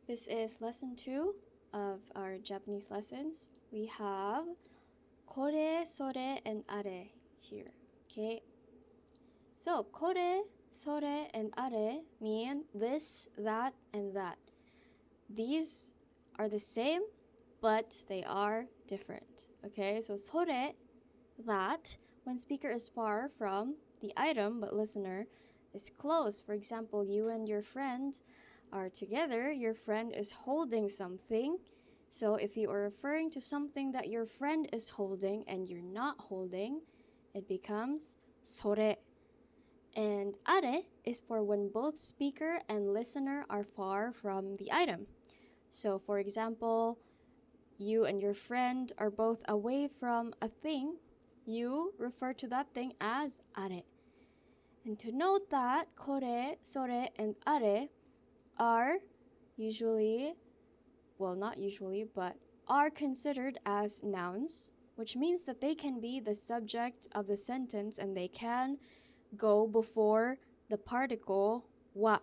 This is lesson 2 of our Japanese lessons. We have kore, sore, and are here. Okay. So kore, sore, and are mean this, that, and that. These are the same, but they are different. Okay. So sore, that, when speaker is far from the item but listener is close. For example, you and your friend are together, your friend is holding something. So if you are referring to something that your friend is holding and you're not holding, it becomes sore. And are is for when both speaker and listener are far from the item. So for example, you and your friend are both away from a thing, you refer to that thing as are. And to note that kore, sore, and are usually, well, not usually, but are considered as nouns, which means that they can be the subject of the sentence and they can go before the particle wa.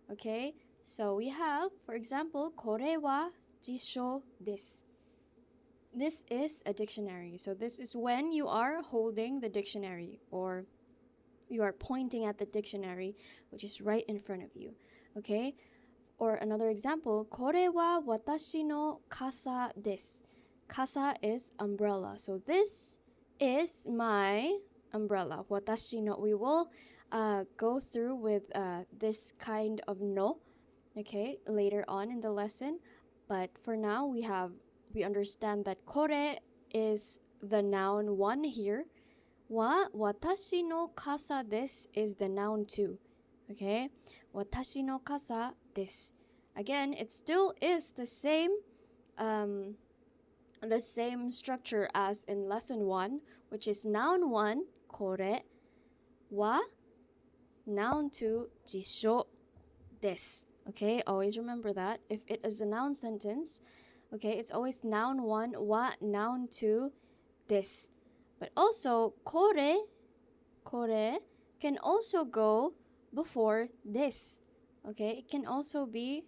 Okay, so we have, for example, kore wa jisho desu. This is a dictionary. So this is when you are holding the dictionary or you are pointing at the dictionary, which is right in front of you. Okay? Or another example, kore wa watashi no kasa desu. Kasa is umbrella. So this is my umbrella. Watashi no. We will go through with this kind of no, okay, later on in the lesson. But for now, we understand that kore is the noun 1 here. Wa watashi no kasa desu is the noun 2. Okay? Watashi no kasa desu. Again, it still is the same structure as in lesson 1, which is noun 1, kore, wa, noun 2, jisho desu. Okay? Always remember that. If it is a noun sentence, okay, it's always noun 1, wa, noun 2, desu. But also, kore can also go before this. Okay, it can also be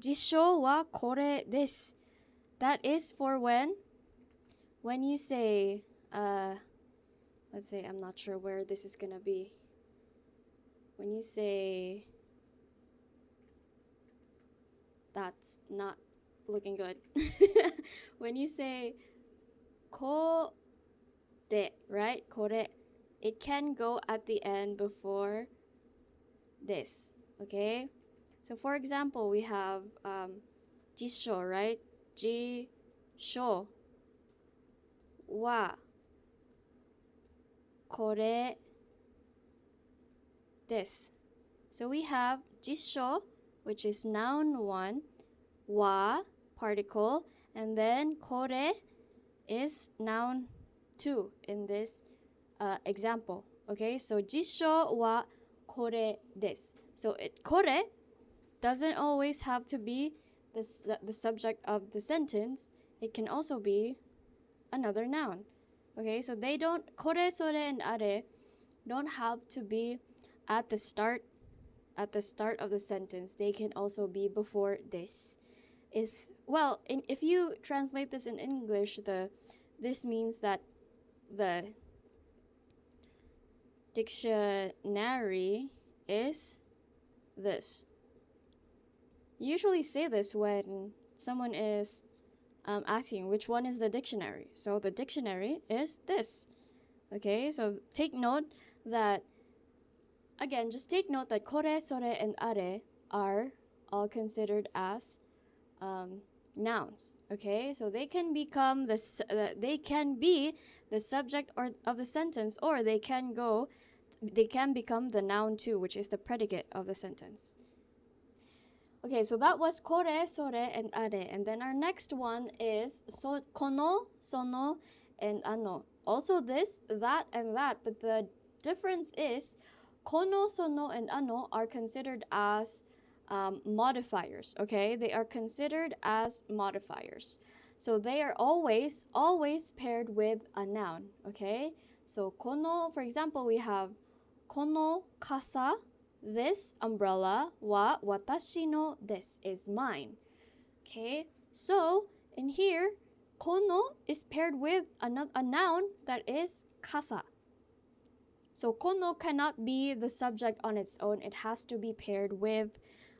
jisho wa kore desu. That is for when you say, let's say, I'm not sure where this is gonna be. When you say, that's not looking good. When you say kore, right? Kore. It can go at the end before this. Okay? So for example, we have jisho, right? Jisho wa kore desu. So we have jisho, which is noun 1, wa, particle, and then kore is noun 2 in this example. Okay, so jisho wa kore desu. So kore doesn't always have to be the subject of the sentence. It can also be another noun. Okay, so they don't, kore, sore, and are don't have to be at the start of the sentence. They can also be before this. If you translate this in English, this means that the dictionary is this. You usually say this when someone is asking which one is the dictionary. So the dictionary is this. Okay, so take note that, again, just take note that kore, sore, and are all considered as nouns. Okay, so they can become they can be the subject of the sentence, or they can become the noun too, which is the predicate of the sentence. Okay, so that was kore, sore, and are. And then our next one is kono, sono, and ano. Also this, that, and that, but the difference is kono, sono, and ano are considered as modifiers. Okay, they are considered as modifiers. So they are always paired with a noun. Okay, so kono, for example, we have kono kasa, this umbrella wa watashi no desu is mine. Okay, so in here, kono is paired with a noun that is kasa. So kono cannot be the subject on its own. It has to be paired with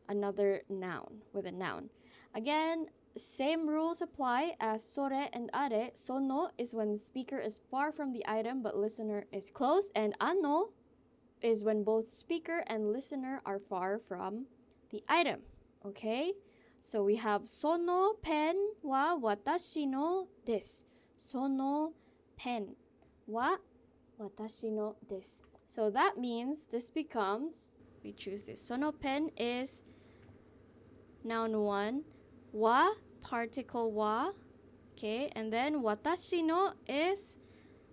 another noun, with a noun. Again, same rules apply as sore and are. Sono is when the speaker is far from the item but listener is close, and ano is when both speaker and listener are far from the item. Okay? So we have sono pen wa watashi no desu. Sono pen wa watashi no desu. So that means this becomes, we choose this. Sono pen is noun 1, wa particle wa, okay, and then watashi no is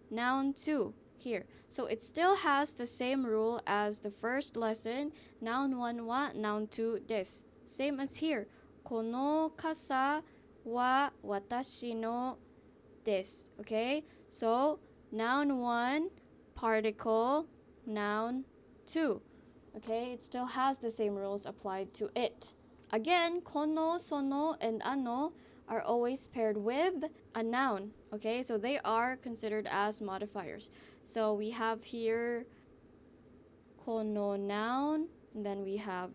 noun 2 here. So it still has the same rule as the first lesson, noun 1 wa, noun 2 desu. Same as here. Kono kasa wa watashi no desu. Okay? So noun 1, particle, noun 2. Okay? It still has the same rules applied to it. Again, kono, sono, and ano are always paired with a noun. Okay? So they are considered as modifiers. So we have here kono noun, and then we have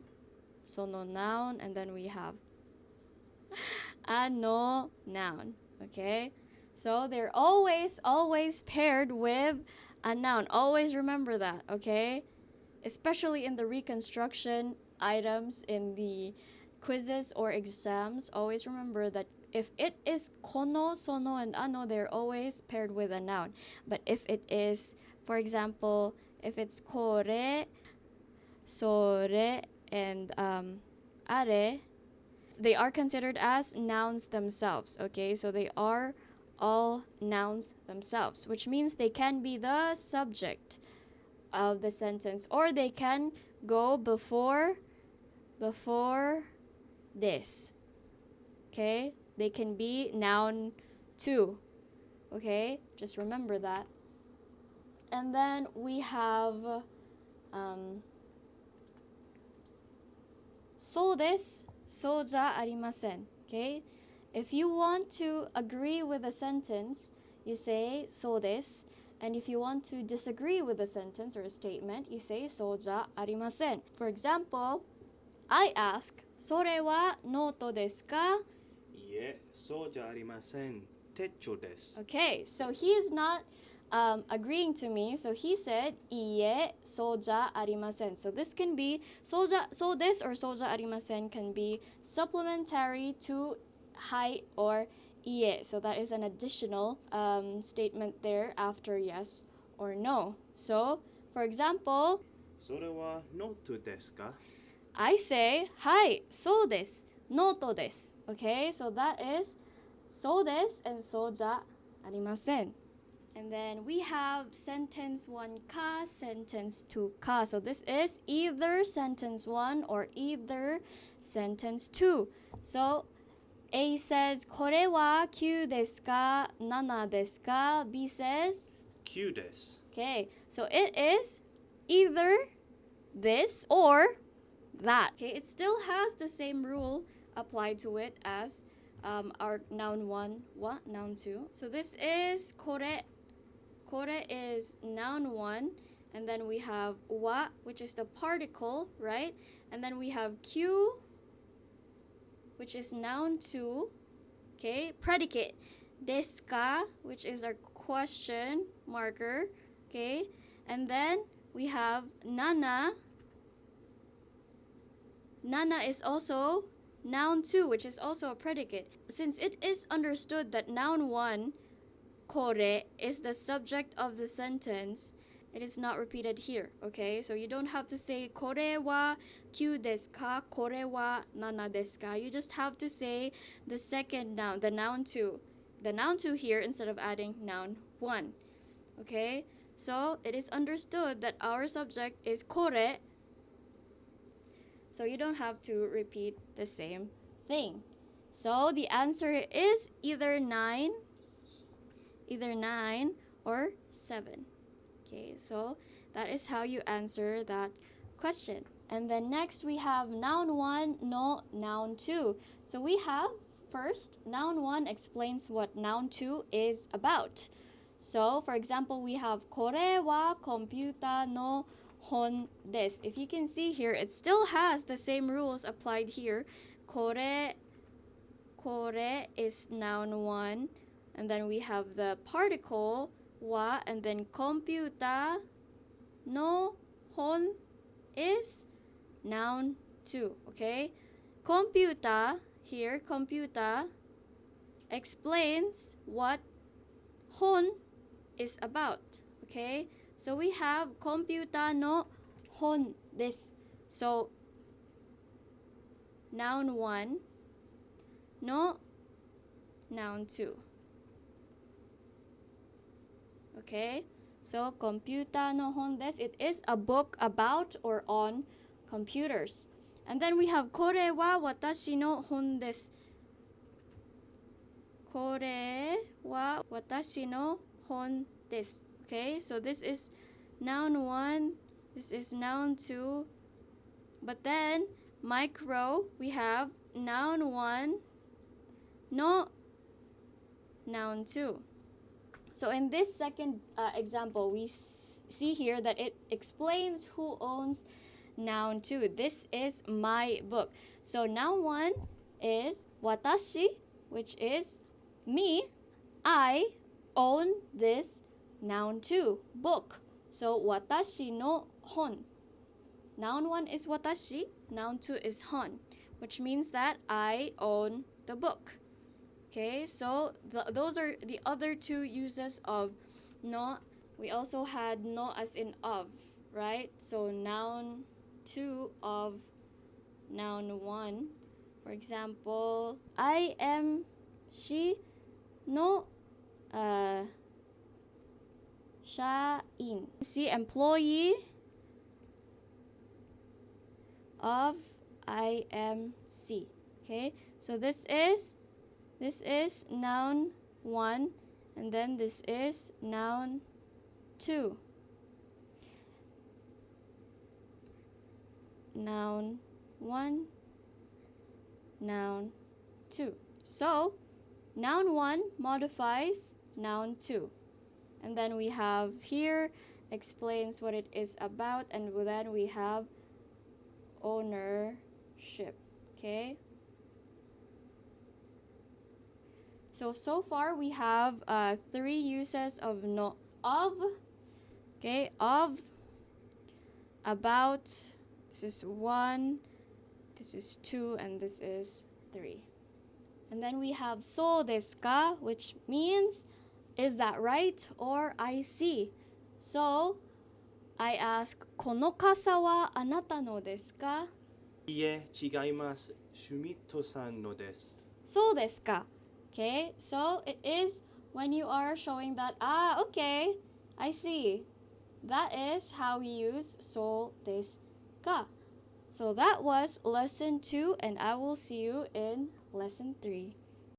sono noun, and then we have ano noun. Okay? So they're always paired with a noun. Always remember that, okay? Especially in the reconstruction items in the quizzes or exams, always remember that if it is kono, sono, and ano, they're always paired with a noun. But if it is, for example, if it's kore, sore, and are, they are considered as nouns themselves, okay? So they are all nouns themselves, which means they can be the subject of the sentence, or they can go before this, okay? They can be noun 2, okay? Just remember that. And then we have so desu, so ja arimasen, okay? If you want to agree with a sentence, you say so desu. And if you want to disagree with a sentence or a statement, you say so ja arimasen. For example, I ask, それはノートですか? いえ、そうじゃありません。手帳です。 Okay, so he is not agreeing to me. So he said, いいえ、そうじゃありません. So this can be, そうです or そうじゃありません can be supplementary to はい or いいえ. So that is an additional statement there after yes or no. So, for example, それはノートですか? I say, はい、そうです。ノートです。Okay, so that is そうです and そうじゃありません. And then we have sentence 1 ka, sentence 2 ka. So this is either sentence 1 or either sentence 2. So A says, これは9ですか 7ですか B says, 9です。 Okay, so it is either this or that. Okay, it still has the same rule applied to it as our noun 1, wa, noun 2. So this is これ. これ is noun 1, and then we have wa, which is the particle, right? And then we have Q, which is noun 2, okay? Predicate, ですか, which is our question marker, okay? And then we have nana. Nana is also noun 2, which is also a predicate. Since it is understood that noun 1, kore, is the subject of the sentence, it is not repeated here, okay? So you don't have to say kore wa 9 desu ka, kore wa 7 desu ka. You just have to say the second noun, the noun 2. The noun 2 here instead of adding noun 1, okay? So it is understood that our subject is kore, so you don't have to repeat the same thing. So the answer is either 9 or 7. Okay, so that is how you answer that question. And then next we have noun 1 no noun 2. So we have first noun 1 explains what noun 2 is about. So for example, we have これはコンピューターの本です。If you can see here, it still has the same rules applied here. これis noun 1, and then we have the particle は and then コンピューターの本 is noun 2, okay? Computer here, computer explains what hon is about, okay? So we have コンピューターの本です。So noun 1 no noun 2. Okay? So コンピューターの本です。It is a book about or on computers. And then we have これは私の本です。これは私の本です。Okay, so this is noun 1, this is noun 2, but then micro, we have noun 1, no noun 2. So in this second example, we see here that it explains who owns noun 2. This is my book. So noun 1 is watashi, which is me. I own this noun 2 book. So watashi no hon. Noun 1 is watashi, noun 2 is hon, which means that I own the book. Okay, so those are the other two uses of no. We also had no as in of, right? So noun 2 of noun 1. For example, I am she no shain. See, employee of IMC. Okay, so this is noun 1, and then this is noun 2. Noun 1, noun 2. So noun 1 modifies noun 2. And then we have here explains what it is about, and then we have ownership. Okay. So far we have 3 uses of no. Of, okay, of, about, this is 1, this is 2, and this is 3. And then we have so desu ka, which means, is that right? Or I see. So I ask, この傘はあなたのですか? いいえ、違います。シュミットさんのです。そうですか. Okay, so it is when you are showing that, okay, I see. That is how we use so desu ka. So that was lesson 2, and I will see you in lesson 3.